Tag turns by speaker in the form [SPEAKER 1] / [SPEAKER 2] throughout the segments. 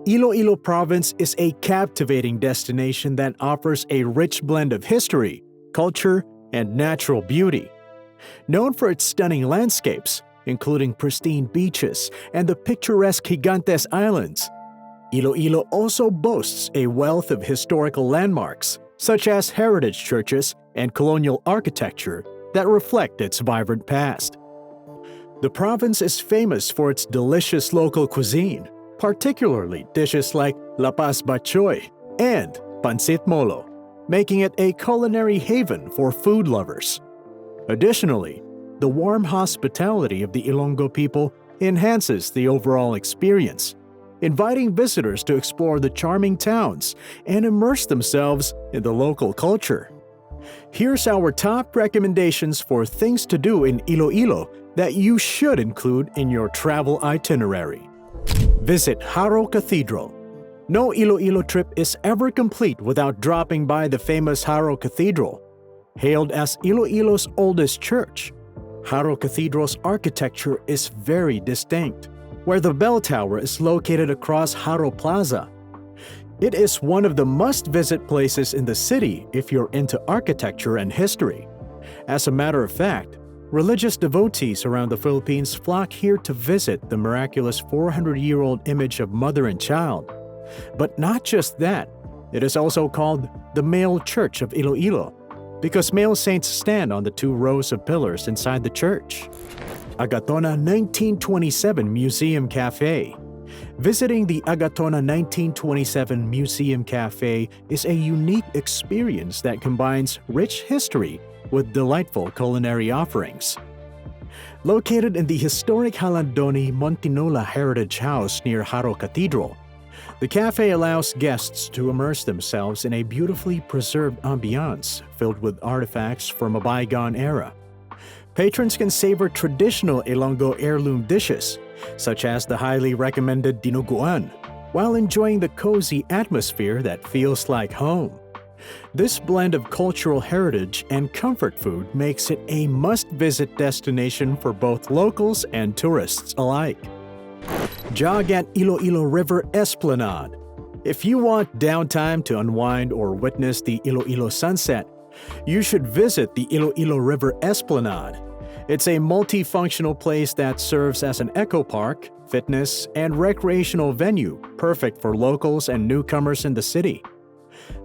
[SPEAKER 1] Iloilo Province is a captivating destination that offers a rich blend of history, culture, and natural beauty. Known for its stunning landscapes, including pristine beaches and the picturesque Gigantes Islands, Iloilo also boasts a wealth of historical landmarks, such as heritage churches and colonial architecture that reflect its vibrant past. The province is famous for its delicious local cuisine, particularly dishes like lapas batchoy and pancit molo, making it a culinary haven for food lovers. Additionally, the warm hospitality of the Ilonggo people enhances the overall experience, inviting visitors to explore the charming towns and immerse themselves in the local culture. Here's our top recommendations for things to do in Iloilo that you should include in your travel itinerary. Visit Haro Cathedral. No Iloilo trip is ever complete without dropping by the famous Haro Cathedral. Hailed as Iloilo's oldest church, Haro Cathedral's architecture is very distinct, where the bell tower is located across Haro Plaza. It is one of the must-visit places in the city if you're into architecture and history. As a matter of fact, religious devotees around the Philippines flock here to visit the miraculous 400-year-old image of mother and child. But not just that, it is also called the Male Church of Iloilo, because male saints stand on the 2 rows of pillars inside the church. Agatona 1927 Museum Cafe. Visiting the Agatona 1927 Museum Cafe is a unique experience that combines rich history with delightful culinary offerings. Located in the historic Halandoni Montinola Heritage House near Haro Cathedral, the cafe allows guests to immerse themselves in a beautifully preserved ambiance filled with artifacts from a bygone era. Patrons can savor traditional Ilonggo heirloom dishes, such as the highly recommended dinuguan, while enjoying the cozy atmosphere that feels like home. This blend of cultural heritage and comfort food makes it a must-visit destination for both locals and tourists alike. Jog at Iloilo River Esplanade. If you want downtime to unwind or witness the Iloilo sunset, you should visit the Iloilo River Esplanade. It's a multifunctional place that serves as an eco park, fitness, and recreational venue perfect for locals and newcomers in the city.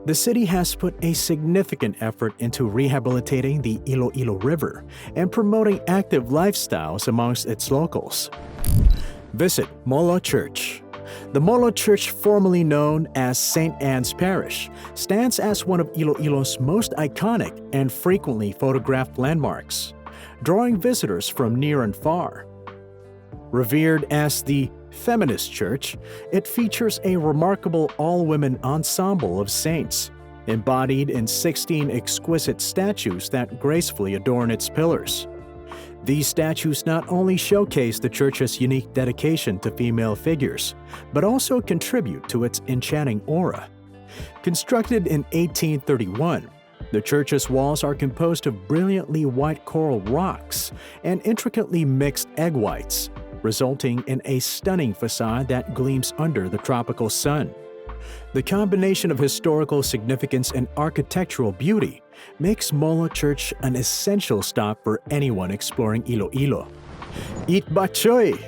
[SPEAKER 1] The city has put a significant effort into rehabilitating the Iloilo River and promoting active lifestyles amongst its locals. Visit Molo Church. The Molo Church, formerly known as St. Anne's Parish, stands as one of Iloilo's most iconic and frequently photographed landmarks, drawing visitors from near and far. Revered as the feminist church, it features a remarkable all-women ensemble of saints, embodied in 16 exquisite statues that gracefully adorn its pillars. These statues not only showcase the church's unique dedication to female figures, but also contribute to its enchanting aura. Constructed in 1831, the church's walls are composed of brilliantly white coral rocks and intricately mixed egg whites, resulting in a stunning facade that gleams under the tropical sun. The combination of historical significance and architectural beauty makes Molo Church an essential stop for anyone exploring Iloilo. Eat batchoy!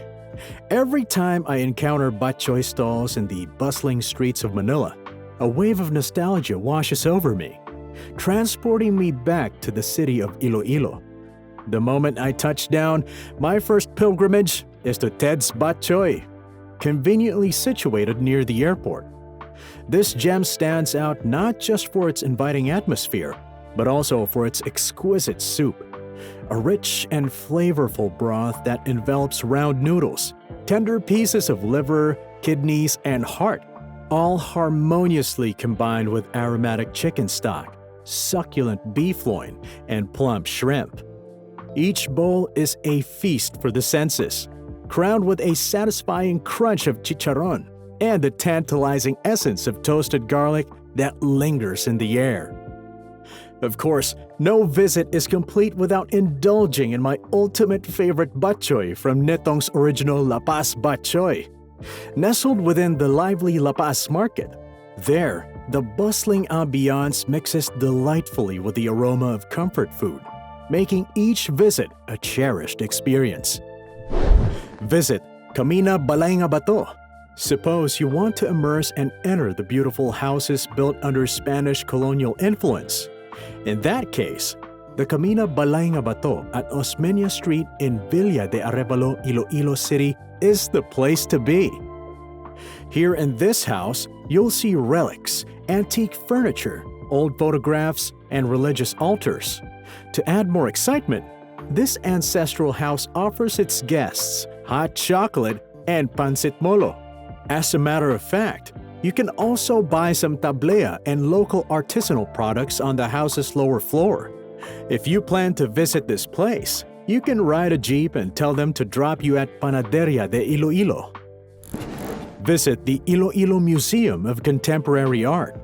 [SPEAKER 1] Every time I encounter batchoy stalls in the bustling streets of Manila, a wave of nostalgia washes over me, transporting me back to the city of Iloilo. The moment I touch down, my first pilgrimage is to Ted's Batchoy, conveniently situated near the airport. This gem stands out not just for its inviting atmosphere, but also for its exquisite soup, a rich and flavorful broth that envelops round noodles, tender pieces of liver, kidneys, and heart, all harmoniously combined with aromatic chicken stock, succulent beef loin, and plump shrimp. Each bowl is a feast for the senses, crowned with a satisfying crunch of chicharron and the tantalizing essence of toasted garlic that lingers in the air. Of course, no visit is complete without indulging in my ultimate favorite batchoy from Netong's original Lapas Batchoy. Nestled within the lively La Paz market, there, the bustling ambiance mixes delightfully with the aroma of comfort food, making each visit a cherished experience. Visit Camina Balay Bato. Suppose you want to immerse and enter the beautiful houses built under Spanish colonial influence. In that case, the Camina Balay Bato at Osmeña Street in Villa de Arevalo, Iloilo City is the place to be. Here in this house, you'll see relics, antique furniture, old photographs, and religious altars. To add more excitement, this ancestral house offers its guests hot chocolate and pancit molo. As a matter of fact, you can also buy some tablea and local artisanal products on the house's lower floor. If you plan to visit this place, you can ride a jeep and tell them to drop you at Panaderia de Iloilo. Visit the Iloilo Museum of Contemporary Art.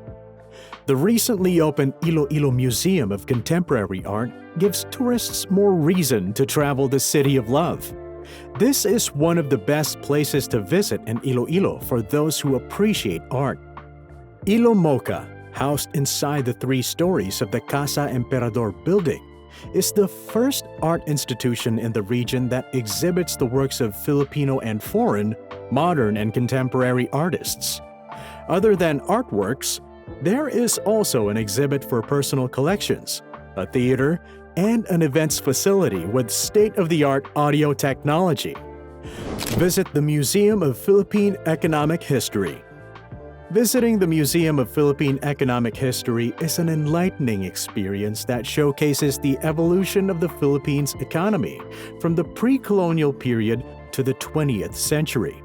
[SPEAKER 1] The recently opened Iloilo Museum of Contemporary Art gives tourists more reason to travel the City of Love. This is one of the best places to visit in Iloilo for those who appreciate art. Ilo Mocha, housed inside the 3 stories of the Casa Emperador building, is the first art institution in the region that exhibits the works of Filipino and foreign, modern and contemporary artists. Other than artworks, there is also an exhibit for personal collections, a theater, and an events facility with state-of-the-art audio technology. Visit the Museum of Philippine Economic History. Visiting the Museum of Philippine Economic History is an enlightening experience that showcases the evolution of the Philippines' economy from the pre-colonial period to the 20th century.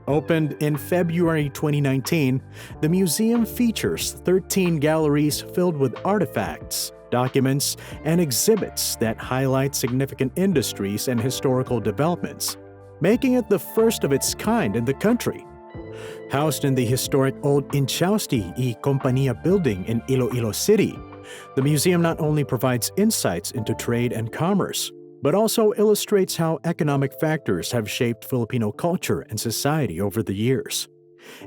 [SPEAKER 1] Opened in February 2019, the museum features 13 galleries filled with artifacts, documents, and exhibits that highlight significant industries and historical developments, making it the first of its kind in the country. Housed in the historic old Inchausti y Compañía building in Iloilo City, the museum not only provides insights into trade and commerce, but also illustrates how economic factors have shaped Filipino culture and society over the years.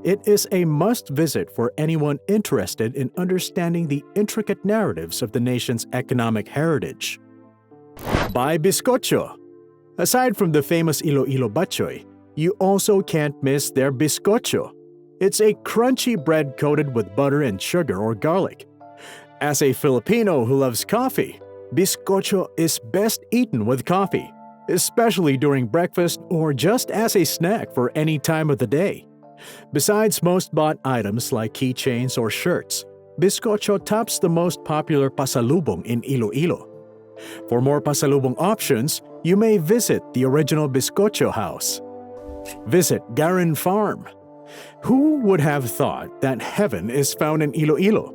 [SPEAKER 1] It is a must-visit for anyone interested in understanding the intricate narratives of the nation's economic heritage. Buy bizcocho. Aside from the famous Iloilo batchoy, you also can't miss their bizcocho. It's a crunchy bread coated with butter and sugar or garlic. As a Filipino who loves coffee, bizcocho is best eaten with coffee, especially during breakfast or just as a snack for any time of the day. Besides most bought items like keychains or shirts, bizcocho tops the most popular pasalubong in Iloilo. For more pasalubong options, you may visit the original bizcocho house. Visit Garin Farm. Who would have thought that heaven is found in Iloilo?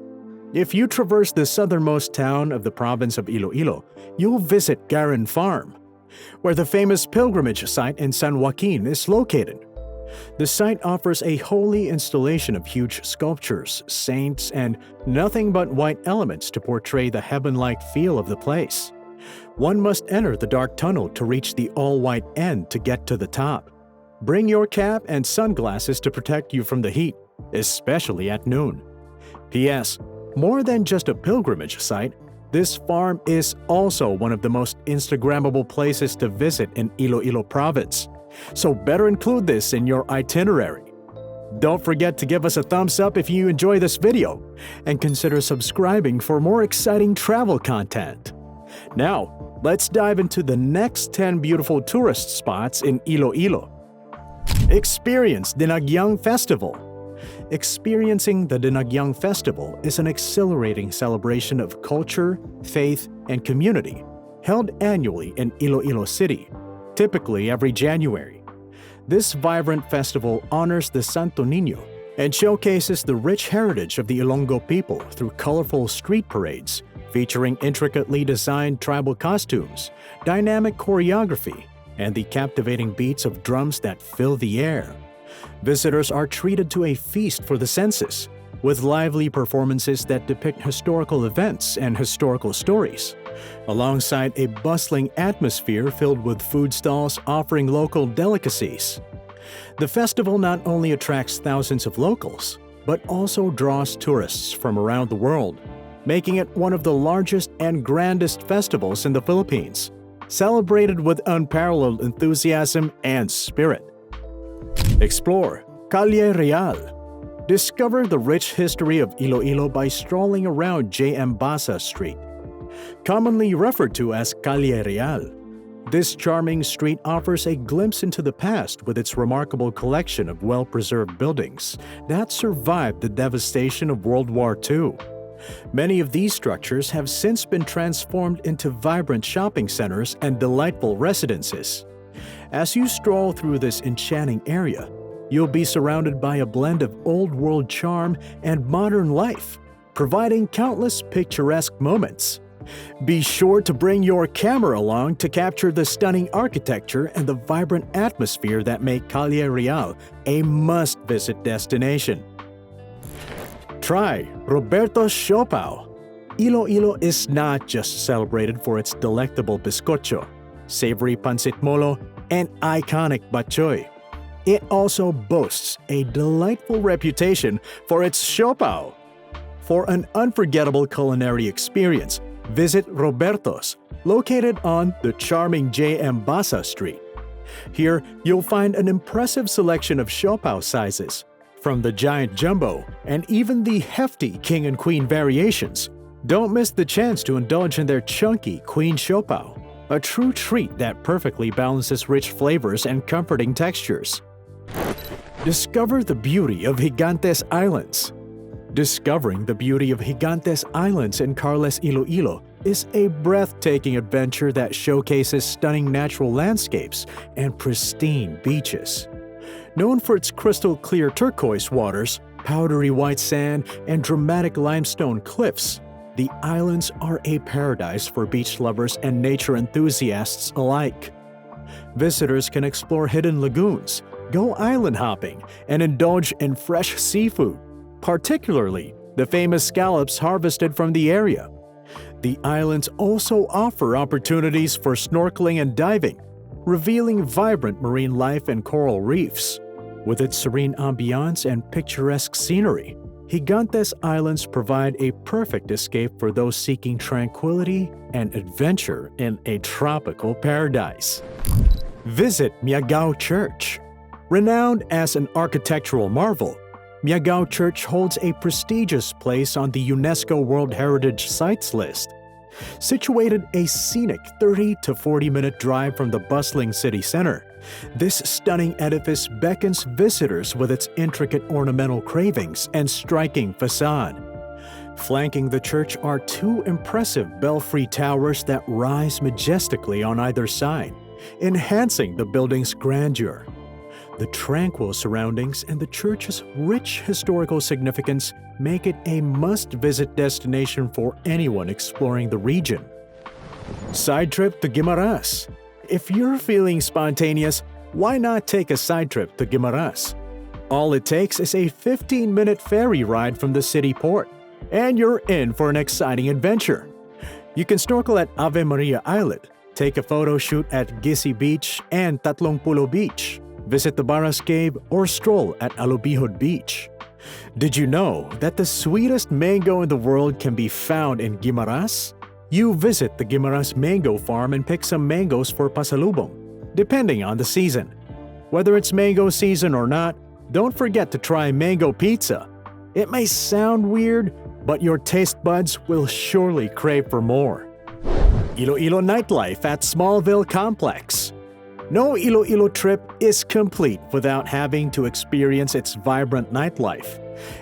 [SPEAKER 1] If you traverse the southernmost town of the province of Iloilo, you'll visit Garin Farm, where the famous pilgrimage site in San Joaquin is located. The site offers a holy installation of huge sculptures, saints, and nothing but white elements to portray the heaven-like feel of the place. One must enter the dark tunnel to reach the all-white end to get to the top. Bring your cap and sunglasses to protect you from the heat, especially at noon. P.S. More than just a pilgrimage site, this farm is also one of the most Instagrammable places to visit in Iloilo Province. So better include this in your itinerary. Don't forget to give us a thumbs up if you enjoy this video, and consider subscribing for more exciting travel content. Now, let's dive into the next 10 beautiful tourist spots in Iloilo. Experience Dinagyang Festival. Experiencing the Dinagyang Festival is an exhilarating celebration of culture, faith, and community, held annually in Iloilo City, typically every January. This vibrant festival honors the Santo Niño and showcases the rich heritage of the Ilonggo people through colorful street parades featuring intricately designed tribal costumes, dynamic choreography, and the captivating beats of drums that fill the air. Visitors are treated to a feast for the senses, with lively performances that depict historical events and historical stories, alongside a bustling atmosphere filled with food stalls offering local delicacies. The festival not only attracts thousands of locals, but also draws tourists from around the world, making it one of the largest and grandest festivals in the Philippines, celebrated with unparalleled enthusiasm and spirit. Explore Calle Real. Discover the rich history of Iloilo by strolling around J.M. Basa Street. Commonly referred to as Calle Real, this charming street offers a glimpse into the past with its remarkable collection of well-preserved buildings that survived the devastation of World War II. Many of these structures have since been transformed into vibrant shopping centers and delightful residences. As you stroll through this enchanting area, you'll be surrounded by a blend of old-world charm and modern life, providing countless picturesque moments. Be sure to bring your camera along to capture the stunning architecture and the vibrant atmosphere that make Calle Real a must-visit destination. Try Roberto's Siopao. Iloilo is not just celebrated for its delectable bizcocho, savory pancit molo, and iconic batchoy. It also boasts a delightful reputation for its siopao. For an unforgettable culinary experience, visit Roberto's, located on the charming J.M. Basa Street. Here, you'll find an impressive selection of siopao sizes, from the giant jumbo and even the hefty king and queen variations. Don't miss the chance to indulge in their chunky queen siopao, a true treat that perfectly balances rich flavors and comforting textures. Discover the beauty of Gigantes Islands. Discovering the beauty of Gigantes Islands in Carles, Iloilo is a breathtaking adventure that showcases stunning natural landscapes and pristine beaches. Known for its crystal-clear turquoise waters, powdery white sand, and dramatic limestone cliffs, the islands are a paradise for beach lovers and nature enthusiasts alike. Visitors can explore hidden lagoons, go island hopping, and indulge in fresh seafood, particularly the famous scallops harvested from the area. The islands also offer opportunities for snorkeling and diving, revealing vibrant marine life and coral reefs. With its serene ambiance and picturesque scenery, Gigantes Islands provide a perfect escape for those seeking tranquility and adventure in a tropical paradise. Visit Miagao Church. Renowned as an architectural marvel, Miagao Church holds a prestigious place on the UNESCO World Heritage Sites list. Situated a scenic 30 to 40-minute drive from the bustling city center, this stunning edifice beckons visitors with its intricate ornamental carvings and striking facade. Flanking the church are two impressive belfry towers that rise majestically on either side, enhancing the building's grandeur. The tranquil surroundings and the church's rich historical significance make it a must-visit destination for anyone exploring the region. Side trip to Guimaras. If you're feeling spontaneous, why not take a side trip to Guimaras? All it takes is a 15-minute ferry ride from the city port, and you're in for an exciting adventure. You can snorkel at Ave Maria Island, take a photo shoot at Gisi Beach and Tatlong Pulo Beach, visit the Baras Cave, or stroll at Alubihod Beach. Did you know that the sweetest mango in the world can be found in Guimaras? You visit the Guimaras Mango Farm and pick some mangoes for pasalubong, depending on the season. Whether it's mango season or not, don't forget to try mango pizza. It may sound weird, but your taste buds will surely crave for more. Iloilo nightlife at Smallville Complex. No Iloilo trip is complete without having to experience its vibrant nightlife.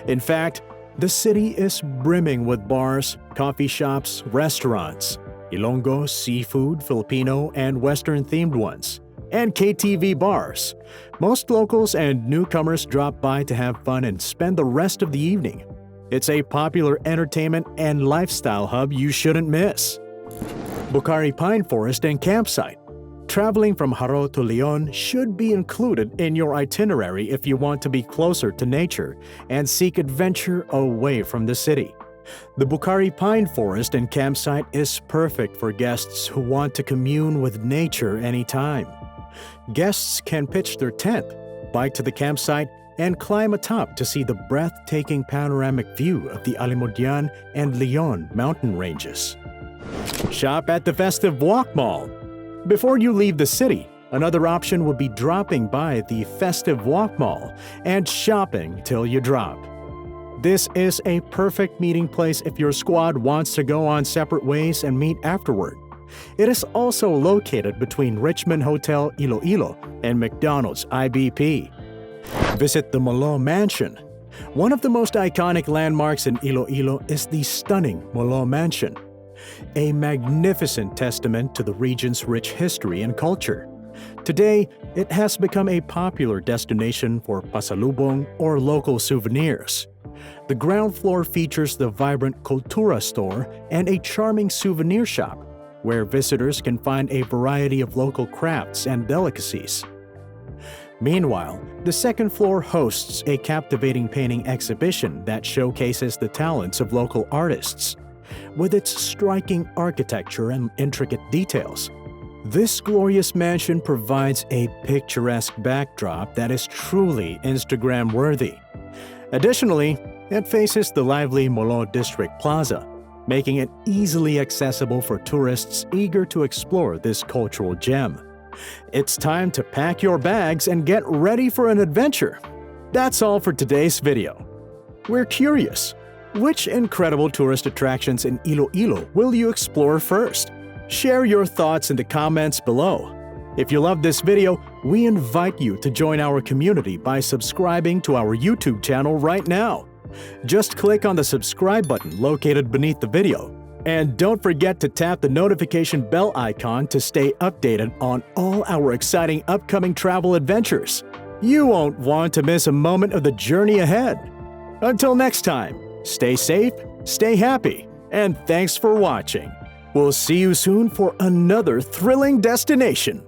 [SPEAKER 1] In fact, the city is brimming with bars, coffee shops, restaurants, Ilonggo, seafood, Filipino, and Western-themed ones, and KTV bars. Most locals and newcomers drop by to have fun and spend the rest of the evening. It's a popular entertainment and lifestyle hub you shouldn't miss. Bucari Pine Forest and Campsite. Traveling from Haro to Leon should be included in your itinerary if you want to be closer to nature and seek adventure away from the city. The Bucari Pine Forest and Campsite is perfect for guests who want to commune with nature anytime. Guests can pitch their tent, bike to the campsite and climb atop to see the breathtaking panoramic view of the Alimodian and Leon mountain ranges. Shop at the Festive Walk Mall. Before you leave the city, another option would be dropping by the Festive Walk Mall and shopping till you drop. This is a perfect meeting place if your squad wants to go on separate ways and meet afterward. It is also located between Richmond Hotel Iloilo and McDonald's IBP. Visit the Molo Mansion. One of the most iconic landmarks in Iloilo is the stunning Molo Mansion, a magnificent testament to the region's rich history and culture. Today, it has become a popular destination for pasalubong or local souvenirs. The ground floor features the vibrant Cultura store and a charming souvenir shop, where visitors can find a variety of local crafts and delicacies. Meanwhile, the second floor hosts a captivating painting exhibition that showcases the talents of local artists. With its striking architecture and intricate details, this glorious mansion provides a picturesque backdrop that is truly Instagram-worthy. Additionally, it faces the lively Molo District Plaza, making it easily accessible for tourists eager to explore this cultural gem. It's time to pack your bags and get ready for an adventure. That's all for today's video. We're curious, which incredible tourist attractions in Iloilo will you explore first? Share your thoughts in the comments below. If you love this video, we invite you to join our community by subscribing to our YouTube channel right now. Just click on the subscribe button located beneath the video. And don't forget to tap the notification bell icon to stay updated on all our exciting upcoming travel adventures. You won't want to miss a moment of the journey ahead. Until next time, stay safe, stay happy, and thanks for watching. We'll see you soon for another thrilling destination.